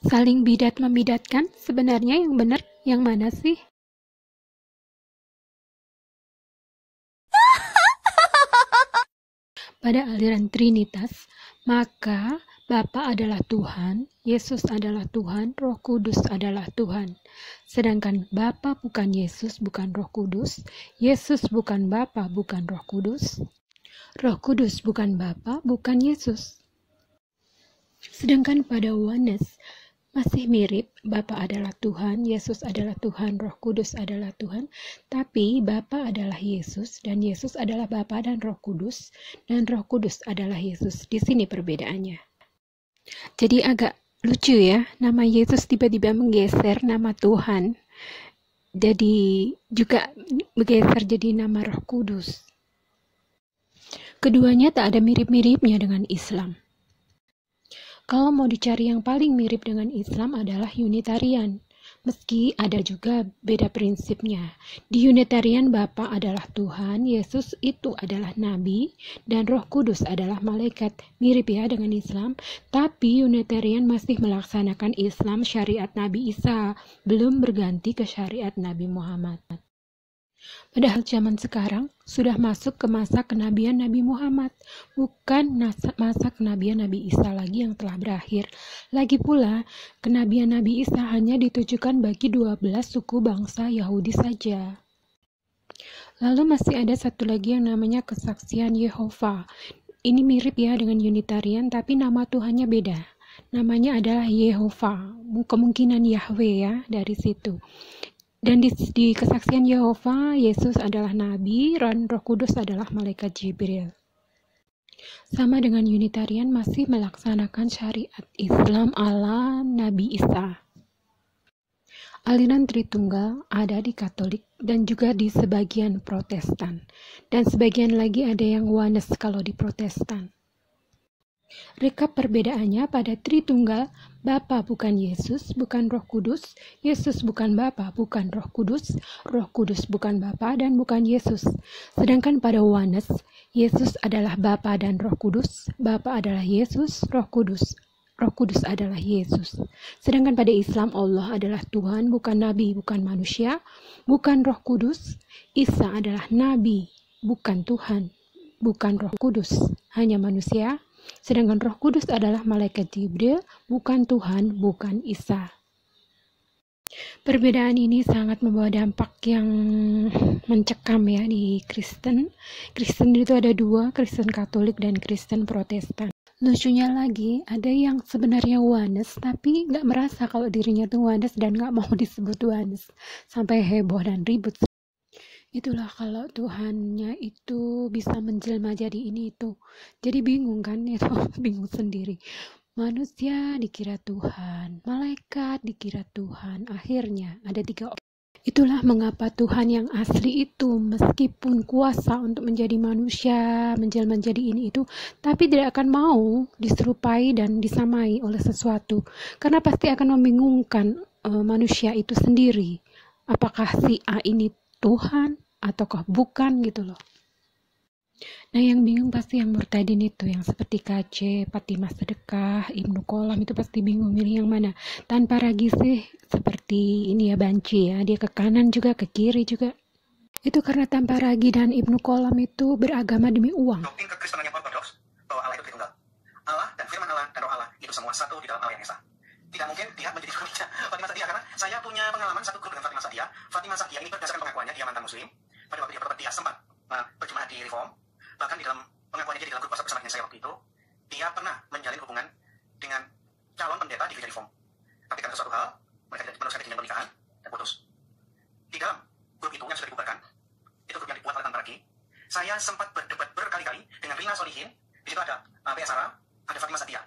Saling bidat-membidatkan, sebenarnya yang benar yang mana sih? Pada aliran Trinitas, maka Bapa adalah Tuhan, Yesus adalah Tuhan, Roh Kudus adalah Tuhan. Sedangkan Bapa bukan Yesus, bukan Roh Kudus, Yesus bukan Bapa, bukan Roh Kudus, Roh Kudus bukan Bapa, bukan Yesus. Sedangkan pada Oneness masih mirip, Bapa adalah Tuhan, Yesus adalah Tuhan, Roh Kudus adalah Tuhan, tapi Bapa adalah Yesus, dan Yesus adalah Bapa dan Roh Kudus, dan Roh Kudus adalah Yesus. Di sini perbedaannya. Jadi agak lucu ya, nama Yesus tiba-tiba menggeser nama Tuhan, jadi juga bergeser jadi nama Roh Kudus. Keduanya tak ada mirip-miripnya dengan Islam. Kalau mau dicari yang paling mirip dengan Islam adalah Unitarian, meski ada juga beda prinsipnya. Di Unitarian Bapa adalah Tuhan, Yesus itu adalah Nabi, dan Roh Kudus adalah malaikat. Mirip ya dengan Islam, tapi Unitarian masih melaksanakan Islam syariat Nabi Isa, belum berganti ke syariat Nabi Muhammad. Padahal zaman sekarang sudah masuk ke masa kenabian Nabi Muhammad, bukan masa kenabian Nabi Isa lagi yang telah berakhir. Lagi pula, kenabian Nabi Isa hanya ditujukan bagi 12 suku bangsa Yahudi saja. Lalu masih ada satu lagi yang namanya kesaksian Yehova. Ini mirip ya dengan Unitarian, tapi nama Tuhannya beda. Namanya adalah Yehova, kemungkinan Yahweh ya dari situ. Dan di kesaksian Yehova, Yesus adalah Nabi, dan Roh Kudus adalah Malaikat Jibril. Sama dengan Unitarian masih melaksanakan syariat Islam ala Nabi Isa. Aliran Tritunggal ada di Katolik dan juga di sebagian Protestan. Dan sebagian lagi ada yang Oneness kalau di Protestan. Rekap perbedaannya pada Tritunggal, Bapa bukan Yesus, bukan Roh Kudus, Yesus bukan Bapa, bukan Roh Kudus bukan Bapa dan bukan Yesus. Sedangkan pada Oneness, Yesus adalah Bapa dan Roh Kudus, Bapa adalah Yesus, Roh Kudus adalah Yesus. Sedangkan pada Islam, Allah adalah Tuhan, bukan Nabi, bukan manusia, bukan Roh Kudus. Isa adalah Nabi, bukan Tuhan, bukan Roh Kudus, hanya manusia. Sedangkan Roh Kudus adalah Malaikat Jibril, bukan Tuhan, bukan Isa. Perbedaan ini sangat membawa dampak yang mencekam ya di Kristen. Kristen itu ada dua, Kristen Katolik dan Kristen Protestan. Lucunya lagi, ada yang sebenarnya Oneness, tapi nggak merasa kalau dirinya tuh Oneness dan nggak mau disebut Oneness. Sampai heboh dan ribut. Itulah kalau Tuhannya itu bisa menjelma jadi ini itu. Jadi bingung kan, itu bingung sendiri. Manusia dikira Tuhan, malaikat dikira Tuhan. Akhirnya ada 3 orang. Itulah mengapa Tuhan yang asli itu meskipun kuasa untuk menjadi manusia, menjelma jadi ini itu, tapi tidak akan mau diserupai dan disamai oleh sesuatu. Karena pasti akan membingungkan manusia itu sendiri. Apakah si A ini Tuhan ataukah bukan gitu loh. Nah yang bingung pasti yang murtadin itu, yang seperti KC, Fatimah Sedekah, Ibnu Qolam itu pasti bingung milih yang mana. Tanpa ragi sih seperti ini ya Banci ya, dia ke kanan juga ke kiri juga. Itu karena tanpa ragi dan Ibnu Qolam itu beragama demi uang. Doktrin kekristenan yang ortodoks bahwa Allah itu Tritunggal. Allah dan firman Allah dan roh Allah itu semua satu di dalam Allah yang esa. Tidak mungkin dia menjadi Fatimah Sadia karena saya punya pengalaman satu grup dengan Fatimah Sadia. Fatimah Sadia ini berdasarkan pengakuannya dia mantan muslim. Pada waktu dia sempat berjemaah di Reform, bahkan di dalam pengakuannya dia di dalam grup WhatsApp bersama dengan saya waktu itu, dia pernah menjalin hubungan dengan calon pendeta di gereja Reform. Tapi karena suatu hal, mereka tidak meneruskan jenjang pernikahan dan putus. Di dalam grup itu yang sudah dibubarkan, itu grup yang dibuat oleh Tanpa Ragi, saya sempat berdebat berkali-kali dengan Rina Solihin. Di situ ada P.S. Sarah, ada Fatimah Sadia.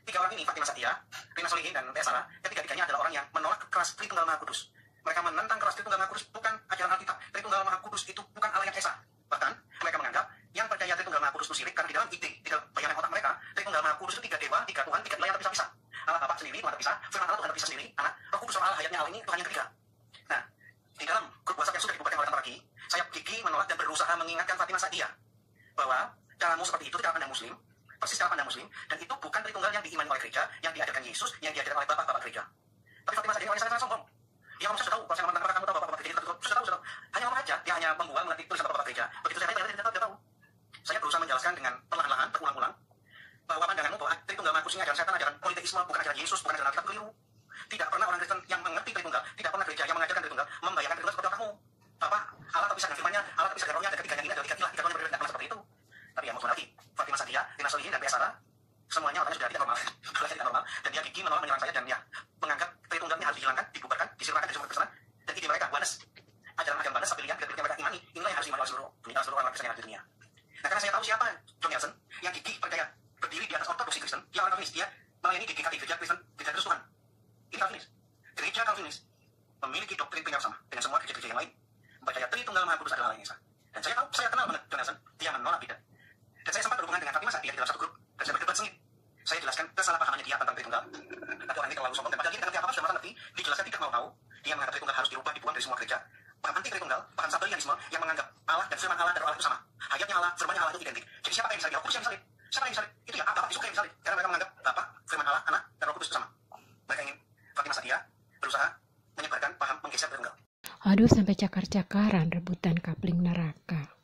3 orang ini, Fatimah Sadia, Rina Solihin, dan P.S. Sarah, ketiga-tiganya adalah orang yang menolak keras Tritunggal Maha Kudus. Mereka menentang keras Tritunggal Maha Kudus, bukan ajaran Alkitab. Tritunggal Maha Kudus itu bukan Allah yang esa. Bahkan mereka menganggap yang percaya Tritunggal Maha Kudus itu syirik karena di dalam ide, di dalam bayangan otak mereka, Tritunggal Maha Kudus itu 3 dewa, 3 Tuhan, 3 nilai yang terpisah-pisah. Allah Bapa sendiri, Tuhan terpisah, firman Allah Tuhan terpisah sendiri, anak, Roh Kudus Allah, hayatnya Allah ini Tuhan yang ketiga. Nah, di dalam grup WhatsApp yang sudah dibubarkan oleh Tanpa Ragi, saya gigih menolak dan berusaha mengingatkan Fatimah Sadia bahwa caramu seperti itu tidak pandang muslim, persis cara pandang muslim, dan itu bukan Tritunggal yang diimani oleh gereja, yang diajarkan Yesus, yang diajarkan oleh bapak-bapak gereja. Tapi Fatimah Sadiqah orangnya sangat sombong. Dia ngomong, saya sudah tahu, kalau saya ngomong tentang kamu tahu bapak-bapak gereja, sudah tahu. Hanya ngomong aja, dia hanya membual mengerti tulisan bapak-bapak gereja. Begitu saya tanya, dia tahu. Saya berusaha menjelaskan dengan perlahan-lahan, berulang-ulang, bahwa pandanganmu bahwa Tritunggal Mahakusi ajaran setan, ajaran politeisme, bukan ajaran Yesus, bukan ajaran Alkitab, keliru. Tidak pernah orang Kristen yang mengerti Tritunggal, tidak pernah gereja yang mengajarkan Tritunggal, membayangkan Tritunggal seperti kamu. Bapak, Allah tak bisa dengan firman-Nya, Allah tak bisa dengan rohnya, dan ketiganya ini adalah tiga ilah, tiga rohnya berbeda, tidak pernah seperti itu. Tapi yang mau lagi, Fatimah Sadiqah, Tina Solihin, dan Bia Sarah, semuanya orangnya sudah tidak normal, tidak normal, dan dia gigi menolak menyerang saya, dan dia menganggap Tritunggal ini harus dihilangkan, dibubarkan, disirahkan dari sumber Kristenan, dan ide mereka Wanes, ajaran Wanes sampai lihat gereja mereka imani, inilah yang harus diimani oleh seluruh orang Kristen yang ada di dunia. Nah, karena saya tahu siapa John Nelson yang gigi percaya berdiri di atas ortodoksi Kristen, dia orang Calvinis, dia melayani GKI, gereja Kristen, gereja Kristus Tuhan. Ini Calvinis. Gereja Calvinis memiliki doktrin yang sama dengan semua gereja-gereja yang lain. Percaya Tritunggal Maha Kudus adalah Allah yang esa. Dan saya tahu, saya kenal banget John Nelson, dia menolak bidat. Dan saya sempat berhubungan dengan Fatimah Sadiqah di dalam satu grup, dan saya berdebat sengit. Saya jelaskan kesalahpahamannya dia tentang Tritunggal. Atau orang ini terlalu sombong, dan padahal dia tidak ngerti apa-apa, sudah ngerti, dijelaskan tidak mau tahu. Dia menganggap Tritunggal harus dirubah, dibuang dari semua gereja. Paham anti Tritunggal, paham Sabellianisme yang menganggap Allah dan firman Allah dan roh Allah itu sama. Hayatnya Allah, firmannya Allah itu identik. Jadi siapa yang misalnya, Kudus yang misalnya? Siapa yang misalnya? Itu ya, Bapak disukai misalnya. Karena mereka menganggap Bapak, firman Allah, Anak, dan Roh Kudus itu sama. Mereka ingin Fatimah Sadiqah berusaha menyebarkan paham menggeser Tritunggal. Aduh, sampai cakar-cakaran rebutan kapling neraka.